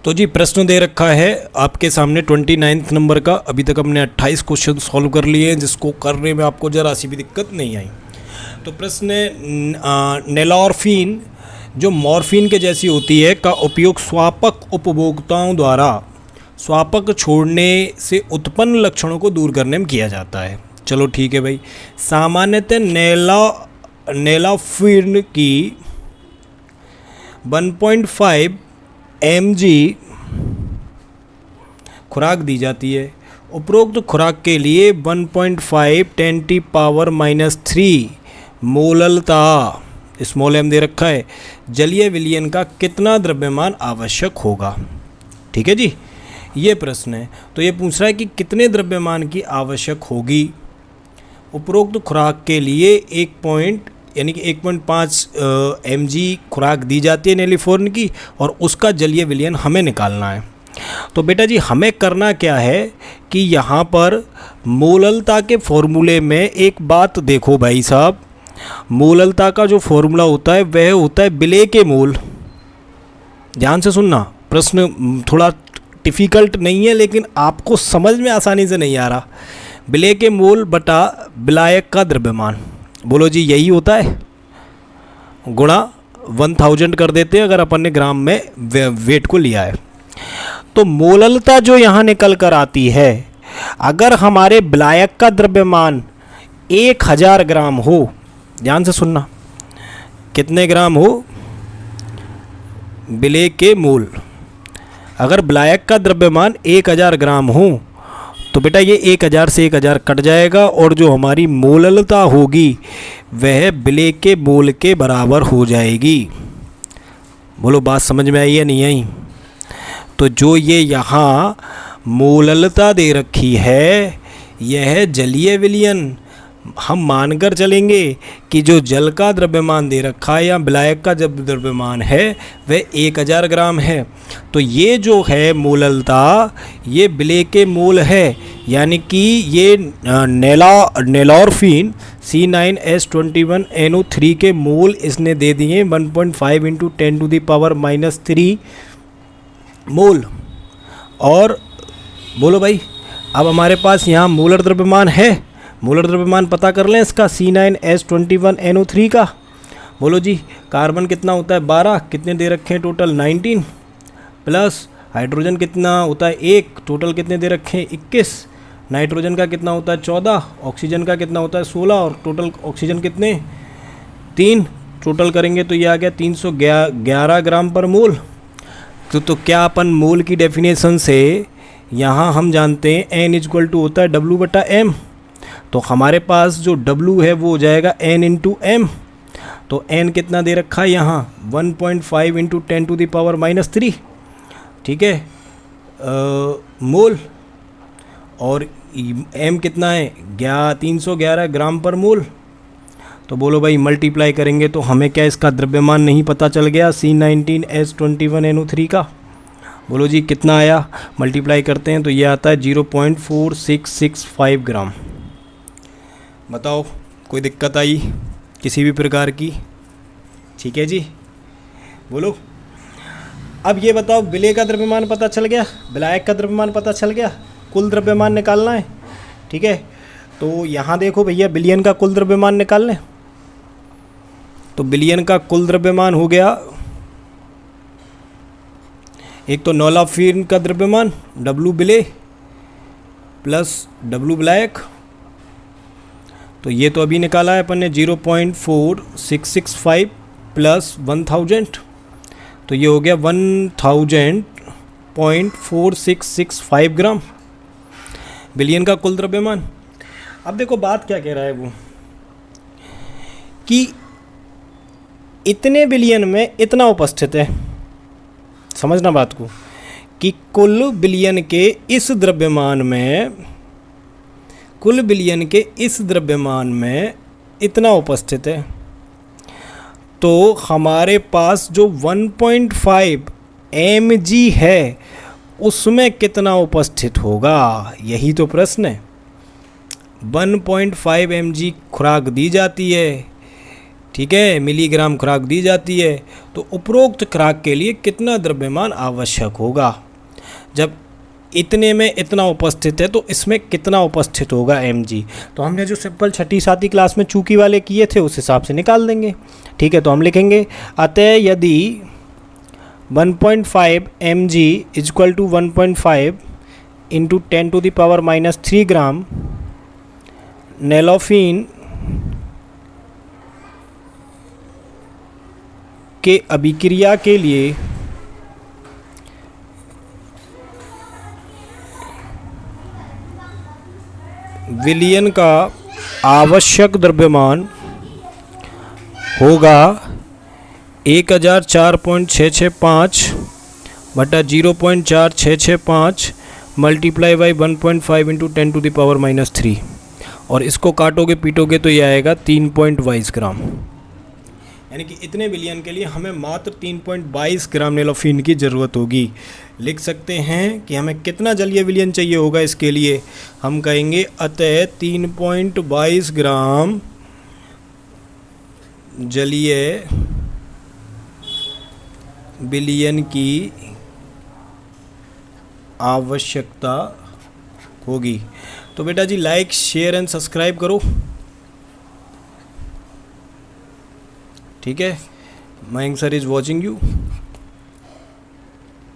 तो जी प्रश्न दे रखा है आपके सामने 29 नंबर का। अभी तक हमने 28 क्वेश्चन सॉल्व कर लिए हैं, जिसको करने में आपको ज़रा सी भी दिक्कत नहीं आई। तो प्रश्न है नेलॉर्फिन जो मॉर्फिन के जैसी होती है का उपयोग स्वापक उपभोक्ताओं द्वारा स्वापक छोड़ने से उत्पन्न लक्षणों को दूर करने में किया जाता है। चलो ठीक है भाई। सामान्यतः नेलॉर्फिन की 1.5 mg खुराक दी जाती है। उपरोक्त खुराक के लिए 1.5 10⁻³ मोललता स्मॉल m दे रखा है। जलीय विलयन का कितना द्रव्यमान आवश्यक होगा। ठीक है जी, ये प्रश्न है। तो ये पूछ रहा है कि कितने द्रव्यमान की आवश्यक होगी। उपरोक्त खुराक के लिए 1.5 mg खुराक दी जाती है नेलिफॉर्न की, और उसका जलीय विलयन हमें निकालना है। तो बेटा जी हमें करना क्या है कि यहाँ पर मोललता के फॉर्मूले में एक बात देखो भाई साहब, मोललता का जो फॉर्मूला होता है वह होता है विलेय के मोल। ध्यान से सुनना, प्रश्न थोड़ा डिफ़िकल्ट नहीं है लेकिन आपको समझ में आसानी से नहीं आ रहा। विलेय के मोल बटा विलायक का द्रव्यमान, बोलो जी यही होता है, गुणा 1000 कर देते हैं अगर अपन ने ग्राम में वेट को लिया है। तो मोललता जो यहाँ निकल कर आती है, अगर हमारे विलायक का द्रव्यमान 1000 ग्राम हो, ध्यान से सुनना, कितने ग्राम हो विलेय के मोल, अगर विलायक का द्रव्यमान 1000 ग्राम हो तो बेटा ये 1000 से 1000 कट जाएगा, और जो हमारी मोललता होगी वह विलेय के मोल के बराबर हो जाएगी। बोलो बात समझ में आई या नहीं आई। तो जो ये यहाँ मोललता दे रखी है यह जलीय विलयन, हम मानकर चलेंगे कि जो जल का द्रव्यमान दे रखा है या विलायक का जब द्रव्यमान है वह 1000 ग्राम है। तो ये जो है मोललता ये विलेय के मोल है, यानी कि ये नेलॉर्फिन C9H21NO3 के मोल इसने दे दिए 1.5 × 10⁻³ मोल। और बोलो भाई अब हमारे पास यहाँ मोलर द्रव्यमान है, मोलर द्रव्यमान पता कर लें इसका C9H21NO3 का। बोलो जी कार्बन कितना होता है 12, कितने दे रखे हैं टोटल 19, प्लस हाइड्रोजन कितना होता है 1, टोटल कितने दे रखे हैं 21, नाइट्रोजन का कितना होता है 14, ऑक्सीजन का कितना होता है 16, और टोटल ऑक्सीजन कितने 3, टोटल करेंगे तो ये आ गया 311 ग्राम पर मोल। तो क्या अपन मोल की डेफिनेशन से यहाँ हम जानते हैं N = होता है W/m, तो हमारे पास जो W है वो हो जाएगा N × m। तो N कितना दे रखा है यहाँ 1.5 × 10⁻³ ठीक है मोल, और M कितना है 311 ग्राम पर मोल। तो बोलो भाई मल्टीप्लाई करेंगे तो हमें क्या इसका द्रव्यमान नहीं पता चल गया C19H21NO3 का। बोलो जी कितना आया, मल्टीप्लाई करते हैं तो ये आता है 0.4665 ग्राम। बताओ कोई दिक्कत आई किसी भी प्रकार की। ठीक है जी बोलो। अब ये बताओ विलेय का द्रव्यमान पता चल गया, विलायक का द्रव्यमान पता चल गया, कुल द्रव्यमान निकालना है। ठीक है तो यहाँ देखो भैया विलयन का कुल द्रव्यमान निकाल लें। तो विलयन का कुल द्रव्यमान हो गया, एक तो नेलॉर्फिन का द्रव्यमान W विलेय प्लस W विलायक, तो ये तो अभी निकाला है अपन ने 0.4665 प्लस 1000, तो ये हो गया 1000.4665 ग्राम विलयन का कुल द्रव्यमान। अब देखो बात क्या कह रहा है वो कि इतने विलयन में इतना उपस्थित है, समझना बात को, कि कुल विलयन के इस द्रव्यमान में इतना उपस्थित है। तो हमारे पास जो 1.5 mg है उसमें कितना उपस्थित होगा, यही तो प्रश्न है। 1.5 mg खुराक दी जाती है, ठीक है, मिलीग्राम खुराक दी जाती है। तो उपरोक्त खुराक के लिए कितना द्रव्यमान आवश्यक होगा? जब इतने में इतना उपस्थित है तो इसमें कितना उपस्थित होगा mg। तो हमने जो सिंपल छठी सातवीं क्लास में चूकी वाले किए थे उस हिसाब से निकाल देंगे। ठीक है, तो हम लिखेंगे अतः यदि 1.5 mg इजक्वल टू 1.5 इंटू 10⁻³ ग्राम नेलोफिन के अभिक्रिया के लिए विलयन का आवश्यक द्रव्यमान होगा 1004.665 बटा 0.4665 मल्टीप्लाई बाई 1.5 इंटू 10⁻³ और इसको काटोगे पीटोगे तो ये आएगा 3.22 ग्राम। यानी कि इतने विलयन के लिए हमें मात्र 3.22 ग्राम नेलोफिन की ज़रूरत होगी। लिख सकते हैं कि हमें कितना जलीय विलयन चाहिए होगा इसके लिए। हम कहेंगे अतः 3.22 ग्राम जलीय विलयन की आवश्यकता होगी। तो बेटा जी लाइक शेयर एंड सब्सक्राइब करो। ठीक है, Mayank sir is watching you.